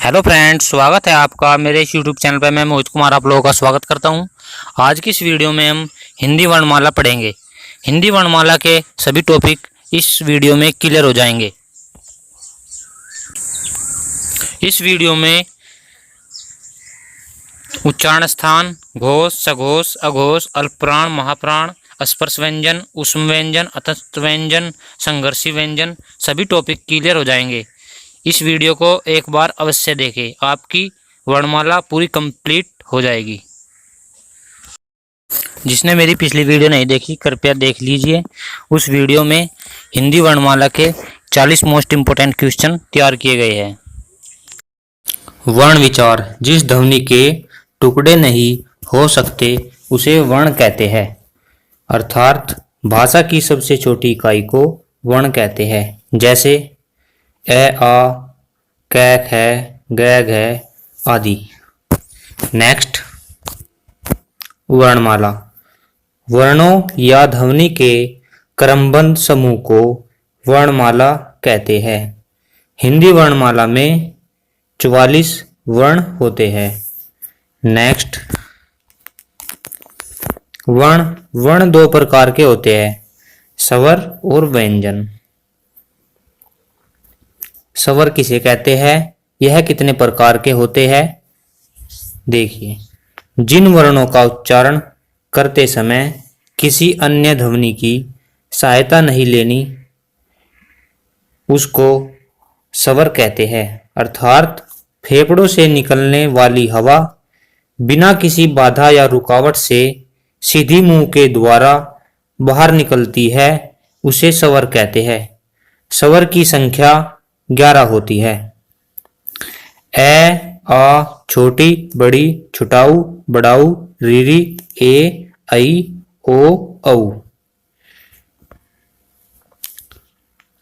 Hello friends, स्वागत है आपका मेरे इस यूट्यूब चैनल पर। मैं मोहित कुमार आप लोगों का स्वागत करता हूं। आज की इस वीडियो में हम हिंदी वर्णमाला पढ़ेंगे। हिंदी वर्णमाला के सभी टॉपिक इस वीडियो में क्लियर हो जाएंगे। इस वीडियो में उच्चारण स्थान, घोष, सघोष, अघोष, अल्पप्राण, महाप्राण, स्पर्श व्यंजन, ऊष्म व्यंजन, अतस्थ व्यंजन, संघर्षी व्यंजन सभी टॉपिक क्लियर हो जाएंगे। इस वीडियो को एक बार अवश्य देखें, आपकी वर्णमाला पूरी कंप्लीट हो जाएगी। जिसने मेरी पिछली वीडियो नहीं देखी कृपया देख लीजिए। उस वीडियो में हिंदी वर्णमाला के 40 मोस्ट इम्पोर्टेंट क्वेश्चन तैयार किए गए हैं। वर्ण विचार, जिस ध्वनि के टुकड़े नहीं हो सकते उसे वर्ण कहते हैं। अर्थात भाषा की सबसे छोटी इकाई को वर्ण कहते हैं। जैसे ए, आ, कै, ख, गै, घै आदि। नेक्स्ट, वर्णमाला वर्णों या ध्वनि के क्रमबद्ध समूह को वर्णमाला कहते हैं। हिंदी वर्णमाला में 44 वर्ण होते हैं। नेक्स्ट, वर्ण दो प्रकार के होते हैं, स्वर और व्यंजन। स्वर किसे कहते हैं, यह कितने प्रकार के होते हैं? देखिए, जिन वर्णों का उच्चारण करते समय किसी अन्य ध्वनि की सहायता नहीं लेनी उसको स्वर कहते हैं। अर्थात फेफड़ों से निकलने वाली हवा बिना किसी बाधा या रुकावट से सीधी मुंह के द्वारा बाहर निकलती है, उसे स्वर कहते हैं। स्वर की संख्या 11 होती है। ए, आ, छोटी, बड़ी, छुटाऊ, बड़ाऊ, रीरी, ए, ऐ, ओ, औ।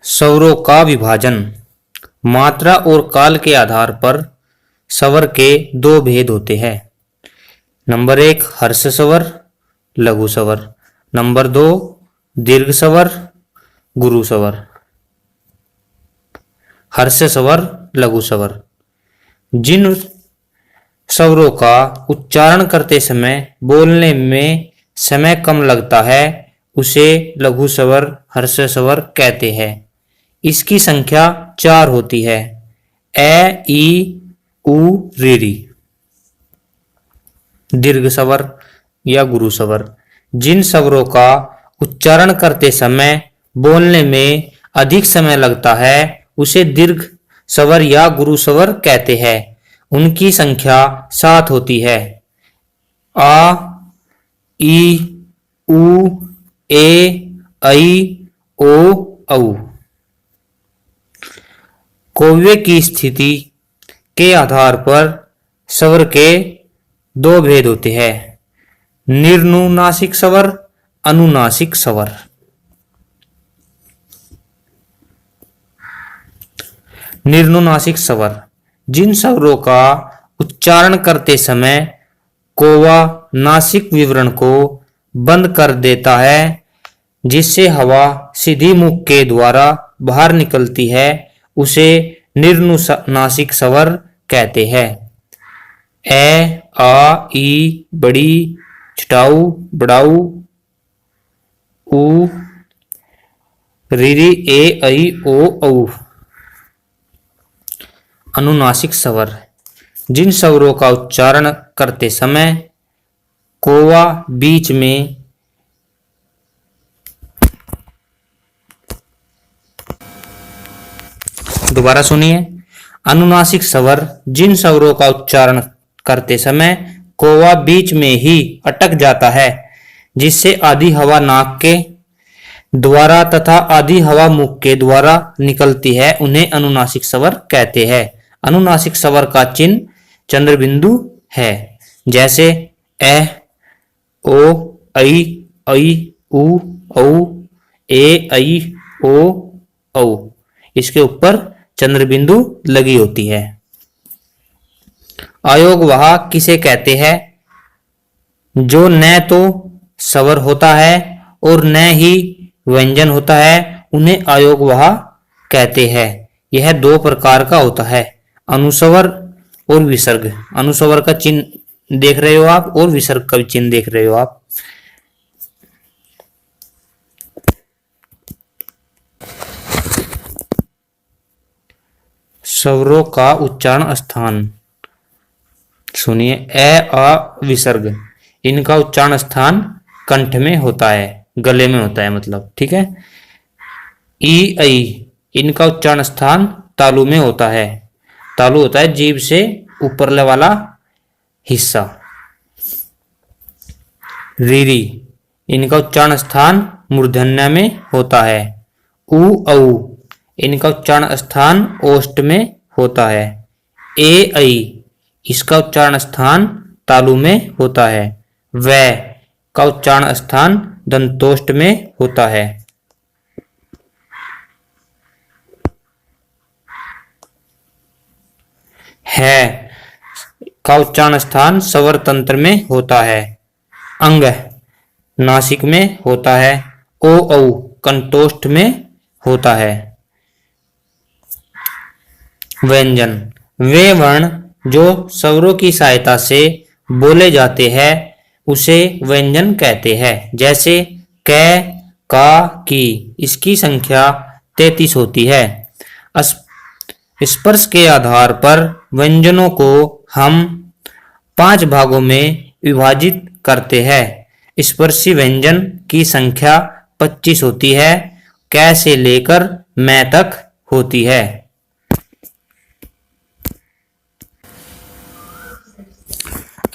स्वरों का विभाजन, मात्रा और काल के आधार पर स्वर के दो भेद होते हैं। नंबर 1 हर्ष स्वर, लघु स्वर। नंबर 2 दीर्घ स्वर, गुरु स्वर। हर्ष स्वर, लघु स्वर। जिन स्वरों का उच्चारण करते समय बोलने में समय कम लगता है उसे लघु स्वर, हर्ष स्वर कहते हैं। इसकी संख्या 4 होती है। ए, ई, उ, रीरी। दीर्घ स्वर या गुरु स्वर, जिन स्वरों का उच्चारण करते समय बोलने में अधिक समय लगता है उसे दीर्घ स्वर या गुरु स्वर कहते हैं। उनकी संख्या 7 होती है। आ, ई, उ, ए, ऐ, ओ, औ। कौवे की स्थिति के आधार पर स्वर के दो भेद होते हैं, निरनुनासिक स्वर, अनुनासिक स्वर। निरनुनासिक स्वर, जिन स्वरों का उच्चारण करते समय कौवा नासिक विवरण को बंद कर देता है जिससे हवा सीधी मुख के द्वारा बाहर निकलती है, उसे निरनुनासिक स्वर कहते हैं। ए, आ, ई, बड़ी, छुटाऊ, बड़ाऊ, उ, रीरी, ए, ऐ, ओ, औ। अनुनासिक स्वर, जिन स्वरों का उच्चारण करते समय कौवा बीच में दोबारा सुनिए। अनुनासिक स्वर, जिन स्वरों का उच्चारण करते समय कौवा बीच में ही अटक जाता है जिससे आधी हवा नाक के द्वारा तथा आधी हवा मुख के द्वारा निकलती है, उन्हें अनुनासिक स्वर कहते हैं। अनुनासिक स्वर का चिन्ह चंद्रबिंदु है। जैसे ए, ओ, ऐ, उ, औ, ए, ऐ, ओ, औ। इसके ऊपर चंद्रबिंदु लगी होती है। अयोगवाह किसे कहते हैं? जो न तो स्वर होता है और न ही व्यंजन होता है, उन्हें अयोगवाह कहते हैं। यह दो प्रकार का होता है, अनुस्वर और विसर्ग। अनुस्वर का चिन्ह देख रहे हो आप और विसर्ग का चिन्ह देख रहे हो आप। स्वरों का उच्चारण स्थान सुनिए। ए आ विसर्ग, इनका उच्चारण स्थान कंठ में होता है, गले में होता है मतलब, ठीक है। ई ऐ, इनका उच्चारण स्थान तालु में होता है। तालु होता है जीभ से ऊपरले वाला हिस्सा। रीरी, इनका उच्चारण स्थान मूर्धन्य में होता है। उ औ, इनका उच्चारण स्थान ओष्ठ में होता है। ए ऐ, इसका उच्चारण स्थान तालु में होता है। वै का उच्चारण स्थान दंतोष्ठ में होता है। है का उच्चारण स्थान स्वर तंत्र में होता है। अंग नासिक में होता है। ओ औ कंठोष्ठ में होता है। व्यंजन, वे वर्ण जो स्वरों की सहायता से बोले जाते हैं उसे व्यंजन कहते हैं। जैसे क, का, की, इसकी संख्या 33 होती है। स्पर्श के आधार पर व्यंजनों को हम 5 भागों में विभाजित करते हैं। स्पर्शी व्यंजन की संख्या 25 होती है। क से लेकर मैं तक होती है।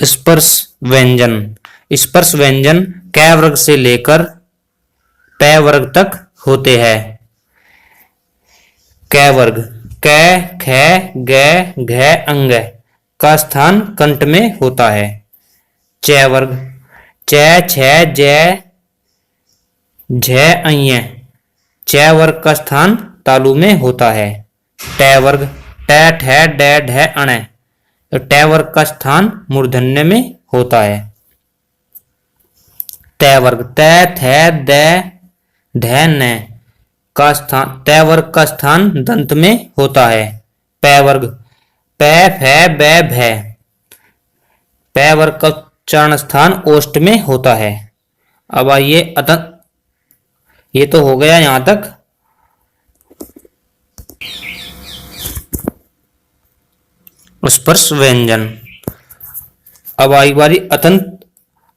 स्पर्श व्यंजन, स्पर्श व्यंजन क वर्ग से लेकर प वर्ग तक होते हैं। क वर्ग, क, ख, ग, घ, अंग का स्थान कंठ में होता है। च वर्ग, च, छ, ज, झ, अञ, च वर्ग का स्थान तालु में होता है। ट वर्ग, ट, ठ, ड, ढ, अण, ट वर्ग का स्थान मूर्धन्य में होता है। त वर्ग, त, थ, द, ध, न का स्थान, त वर्ग का स्थान दंत में होता है। प वर्ग, प, फ, ब, भ, प वर्ग का उच्चारण स्थान ओष्ठ में होता है। अब आइए ये तो हो गया यहां तक। स्पर्श व्यंजन। अब आई बारी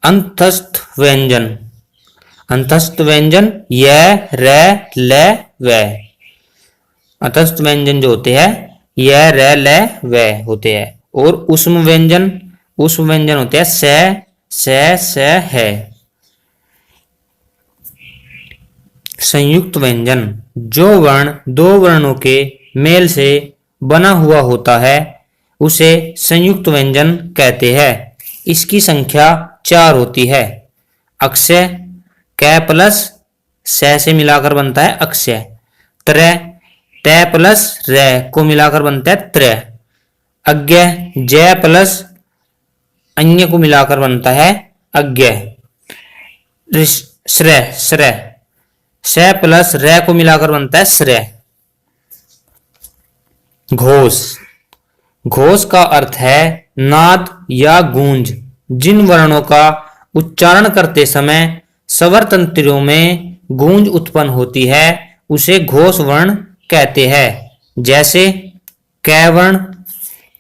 अंतस्थ व्यंजन। अंतस्थ व्यंजन य, र, ल, व। अंतस्थ व्यंजन जो होते हैं य, र, ल, व होते हैं। और उष्म व्यंजन, उष्म व्यंजन होते हैं स, है। संयुक्त व्यंजन, जो वर्ण दो वर्णों के मेल से बना हुआ होता है उसे संयुक्त व्यंजन कहते हैं। इसकी संख्या 4 होती है। अक्षय क प्लस स से मिलाकर बनता है अक्षय। त्रय, त प्लस र को मिलाकर बनता है त्रय। अज्ञ, ज प्लस अन्य को मिलाकर बनता है अज्ञ। श्रय, श्रय, स प्लस र को मिलाकर बनता है श्रय। घोष, घोष का अर्थ है नाद या गूंज। जिन वर्णों का उच्चारण करते समय स्वर तंत्रियों में गूंज उत्पन्न होती है उसे घोष वर्ण कहते हैं। जैसे क वर्ण,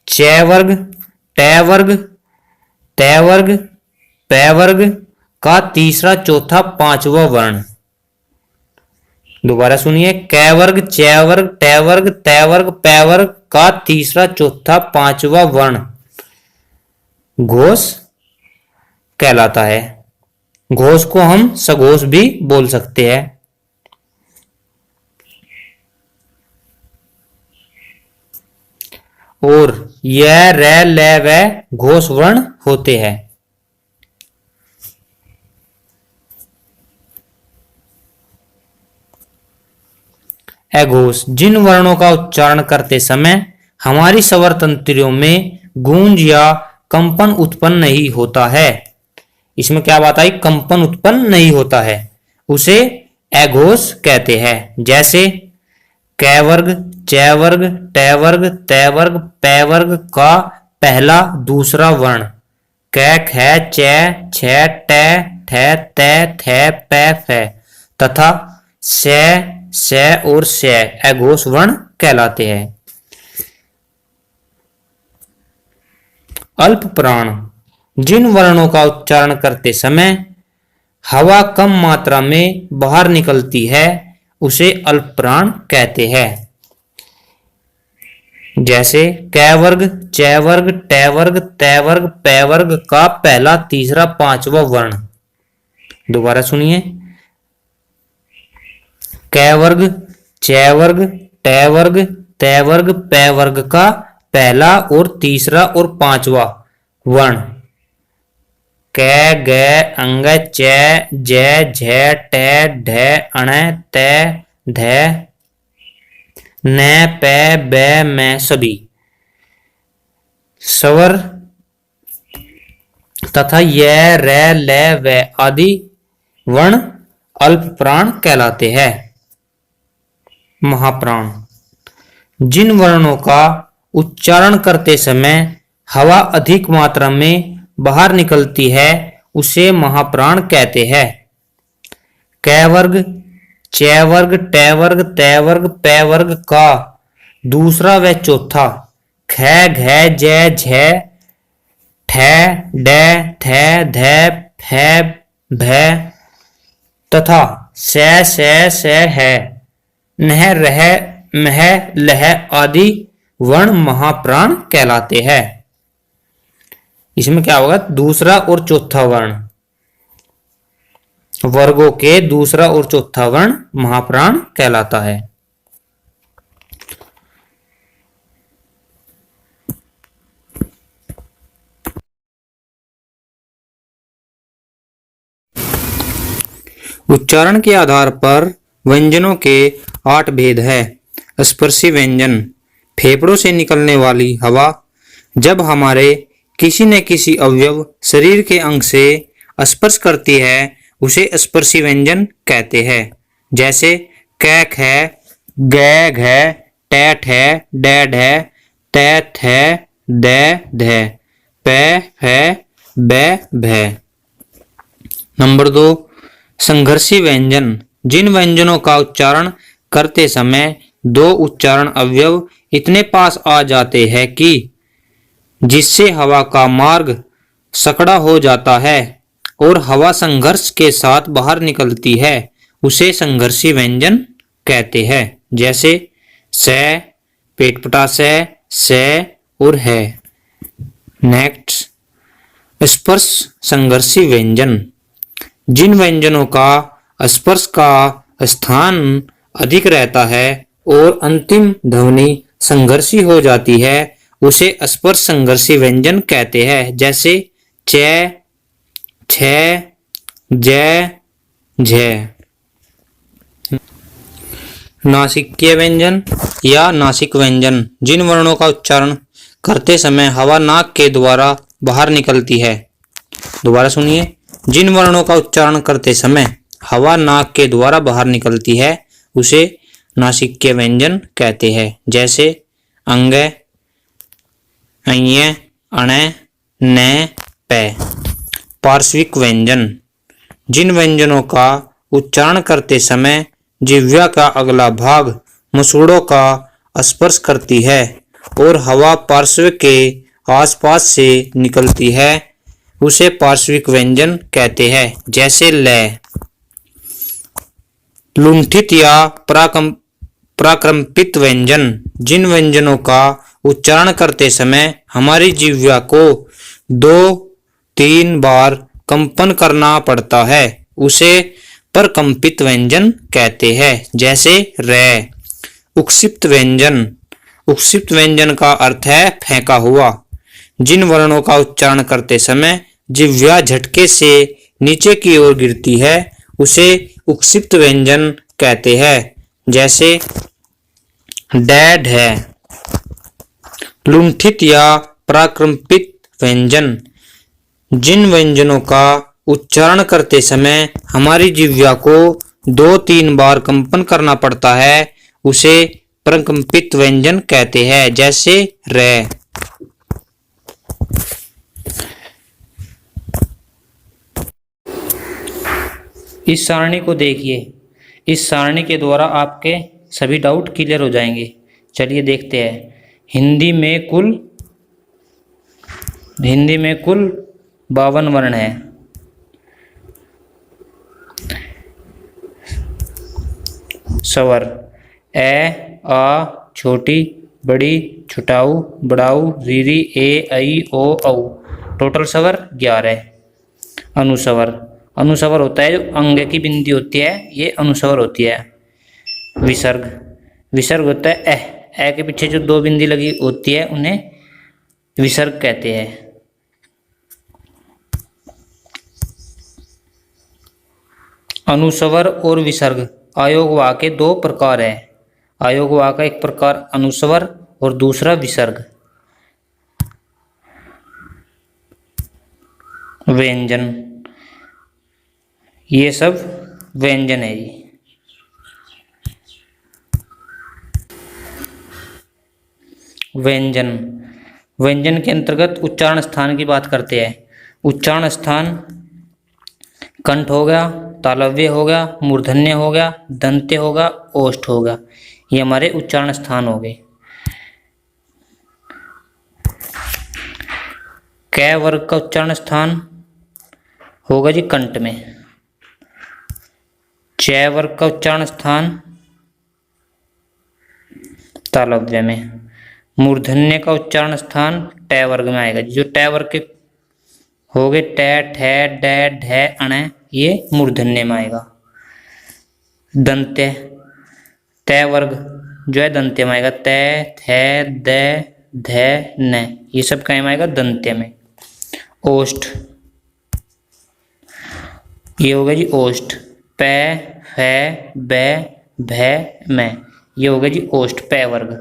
च वर्ग, ट वर्ग, त वर्ग, प वर्ग का तीसरा, चौथा, पांचवा वर्ण। दोबारा सुनिए, क वर्ग, च वर्ग, ट वर्ग, त वर्ग, प वर्ग का तीसरा, चौथा, पांचवा वर्ण घोष कहलाता है। घोष को हम सघोष भी बोल सकते हैं। और य, र, ल, व घोष वर्ण होते हैं। अघोष, जिन वर्णों का उच्चारण करते समय हमारी स्वर तंत्रियों में गूंज या कंपन उत्पन्न नहीं होता है, इसमें क्या बात आई, कंपन उत्पन्न नहीं होता है, उसे अघोष कहते हैं। जैसे क वर्ग, च वर्ग, ट वर्ग, त वर्ग, प वर्ग का पहला दूसरा वर्ण कै ख च छ ट ठ त थ प फ तथा से और से अघोष वर्ण कहलाते हैं। अल्प प्राण, जिन वर्णों का उच्चारण करते समय हवा कम मात्रा में बाहर निकलती है उसे अल्प प्राण कहते हैं। जैसे कै वर्ग, च वर्ग, ट वर्ग, त वर्ग, प वर्ग का पहला तीसरा पांचवा वर्ण। दोबारा सुनिए, कै वर्ग, च वर्ग, ट वर्ग, त वर्ग, प वर्ग का पहला और तीसरा और पांचवा वर्ण कै ग अंग च ज झ ट ढ अण त ध न प ब म सभी स्वर तथा य र ल व आदि वर्ण अल्प प्राण कहलाते हैं। महाप्राण, जिन वर्णों का उच्चारण करते समय हवा अधिक मात्रा में बाहर निकलती है उसे महाप्राण कहते हैं। कै वर्ग, च वर्ग, ट वर्ग, त वर्ग, प वर्ग का दूसरा व चौथा ख घ ज झ ठ ड थ ध फ भ तथा से है नह रह मह लह आदि वर्ण महाप्राण कहलाते हैं। इसमें क्या होगा, दूसरा और चौथा वर्ण, वर्गों के दूसरा और चौथा वर्ण महाप्राण कहलाता है। उच्चारण के आधार पर व्यंजनों के 8 भेद है। स्पर्शी व्यंजन, फेफड़ों से निकलने वाली हवा जब हमारे किसी न किसी अवयव शरीर के अंग से स्पर्श करती है उसे स्पर्शी व्यंजन कहते हैं। जैसे कै ख ग घ ट ठ ड ढ त थ द ध प फ ब भ। नंबर 2, संघर्षी व्यंजन, जिन व्यंजनों का उच्चारण करते समय दो उच्चारण अवयव इतने पास आ जाते हैं कि जिससे हवा का मार्ग सकड़ा हो जाता है और हवा संघर्ष के साथ बाहर निकलती है उसे संघर्षी व्यंजन कहते हैं। जैसे से, पेटपटा से और है। नेक्स्ट, स्पर्श संघर्षी व्यंजन, जिन व्यंजनों का स्पर्श का स्थान अधिक रहता है और अंतिम ध्वनि संघर्षी हो जाती है उसे स्पर्श संघर्षी व्यंजन कहते हैं। जैसे च, छ, ज, झ। नासिकीय व्यंजन या नासिक व्यंजन, जिन वर्णों का उच्चारण करते समय हवा नाक के द्वारा बाहर निकलती है। दोबारा सुनिए, जिन वर्णों का उच्चारण करते समय हवा नाक के द्वारा बाहर निकलती है उसे नासिकीय व्यंजन कहते हैं। जैसे अंग, अञ, अण, न, प। पार्श्विक व्यंजन, जिन व्यंजनों का उच्चारण करते समय जिह्वा का अगला भाग मसूड़ों का स्पर्श करती है और हवा पार्श्व के आसपास से निकलती है उसे पार्श्विक व्यंजन कहते हैं। जैसे ल। लुंठित या प्राकंपित व्यंजन, जिन व्यंजनों का उच्चारण करते समय हमारी जिह्वा को 2-3 बार कंपन करना पड़ता है उसे प्रकंपित व्यंजन कहते हैं। जैसे र। उक्षिप्त व्यंजन, उक्षिप्त व्यंजन का अर्थ है फेंका हुआ। जिन वर्णों का उच्चारण करते समय जिह्वा झटके से नीचे की ओर गिरती है उसे उक्षिप्त व्यंजन कहते हैं। जैसे डैड है। लुंठित या प्राकंपित व्यंजन, जिन व्यंजनों का उच्चारण करते समय हमारी जिह्वा को 2-3 बार कंपन करना पड़ता है उसे प्रकंपित व्यंजन कहते हैं। जैसे र। इस सारणी को देखिए, इस सारणी के द्वारा आपके सभी डाउट क्लियर हो जाएंगे। चलिए देखते हैं। हिंदी में कुल 52 वर्ण हैं। स्वर ए, आ, छोटी, बड़ी, छुटाऊ, बड़ाऊ, रीरी, ए, ऐ, ओ, औ। टोटल स्वर 11। अनुस्वर, अनुस्वर होता है जो अंग की बिंदी होती है, ये अनुस्वर होती है। विसर्ग, विसर्ग होता है ए के पीछे जो 2 बिंदी लगी होती है उन्हें विसर्ग कहते हैं। अनुस्वर और विसर्ग आयोग वाक्य के 2 प्रकार है। आयोग वाक्य का एक प्रकार अनुस्वर और दूसरा विसर्ग। व्यंजन, ये सब व्यंजन है जी। व्यंजन, व्यंजन के अंतर्गत उच्चारण स्थान की बात करते हैं। उच्चारण स्थान कंठ हो गया, तालव्य हो गया, मूर्धन्य हो गया, दंत्य हो गया, ओष्ठ हो गया। ये हमारे उच्चारण स्थान हो गए। कै वर्ग का उच्चारण स्थान होगा जी कंठ में। चै वर्ग का उच्चारण स्थान तालव्य में। मूर्धन्य का उच्चारण स्थान टै वर्ग में आएगा। जो टै वर्ग के हो गए टै, ठै, डै, ढै, अण, ये मूर्धन्य में आएगा। दंत्य, तै वर्ग जो है दंत्य में आएगा। तै, थे, दै, धै, न, ये सब कहाँ में आएगा? दंत्य में। ओष्ठ, ये हो गया जी ओष्ठ। पै, फै, बै, भै, मै, ये हो गया जी ओष्ठ, पै वर्ग।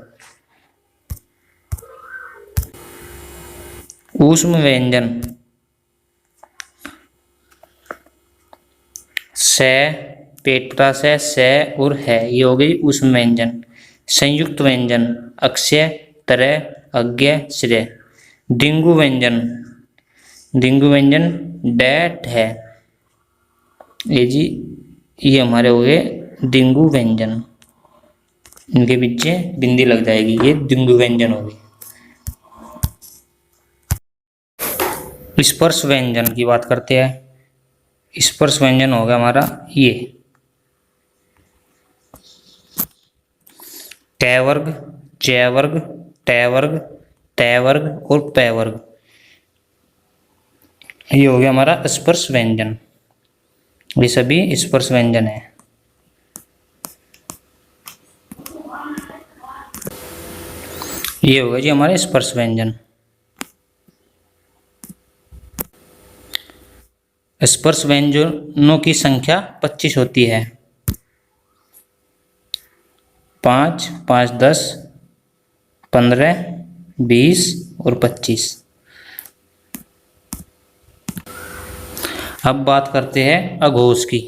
ऊष्म व्यंजन, से, पेट का से और है, ये हो गई ऊष्म व्यंजन। संयुक्त व्यंजन अक्षय, तरय, अज्ञ, श्रेय। डिंगु व्यंजन, डिंगु व्यंजन डैट है, ये जी ये हमारे हो गए डिंगु व्यंजन। इनके पीछे बिंदी लग जाएगी, ये डिंगु व्यंजन होगी। स्पर्श व्यंजन की बात करते हैं। स्पर्श व्यंजन होगा हमारा ये टै वर्ग, चै वर्ग, टै वर्ग, तै वर्ग और पै वर्ग। ये हो गया हमारा स्पर्श व्यंजन। ये सभी स्पर्श व्यंजन है। ये होगा जी हमारे स्पर्श व्यंजन। स्पर्श व्यंजनों की संख्या 25 होती है। 5, 5, 10, 15, 20 और 25। अब बात करते हैं अघोष की।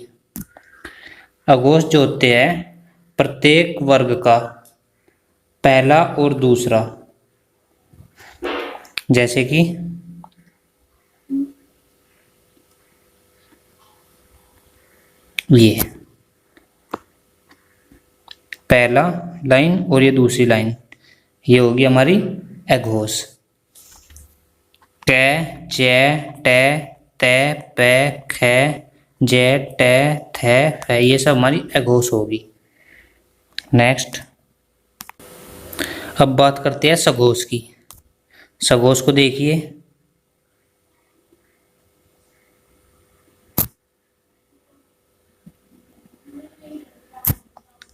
अघोष जो होते हैं प्रत्येक वर्ग का पहला और दूसरा, जैसे कि ये पहला लाइन और ये दूसरी लाइन, ये होगी हमारी अघोष। कै, चै, टै, तै, पै, खे, जै, टै, थे, फै, ये सब हमारी अघोष होगी। नेक्स्ट अब बात करते हैं सघोष की। सघोष को देखिए,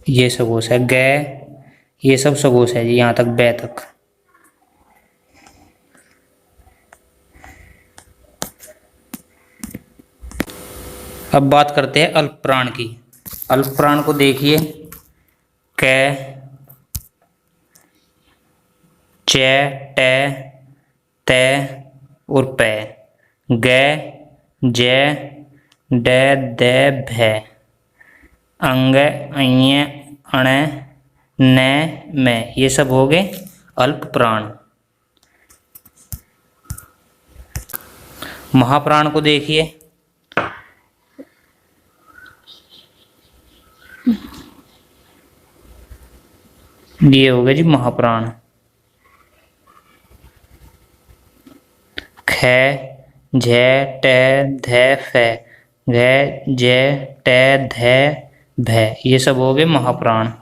ये सघोष है। गे, ये सब सघोष है जी, यहां तक बै तक। अब बात करते हैं अल्प प्राण की। अल्प प्राण को देखिए, कै, चै, टै, तै और पै। गे, जै, डै, दै, भै। अंग, अञ, अण, न, मै, ये सब हो गए अल्प प्राण। महाप्राण को देखिए, ये हो गया जी महाप्राण। ख, झ, ट, ध, फ, घ, ज, ट, ध, भ, ये सब हो गए महाप्राण।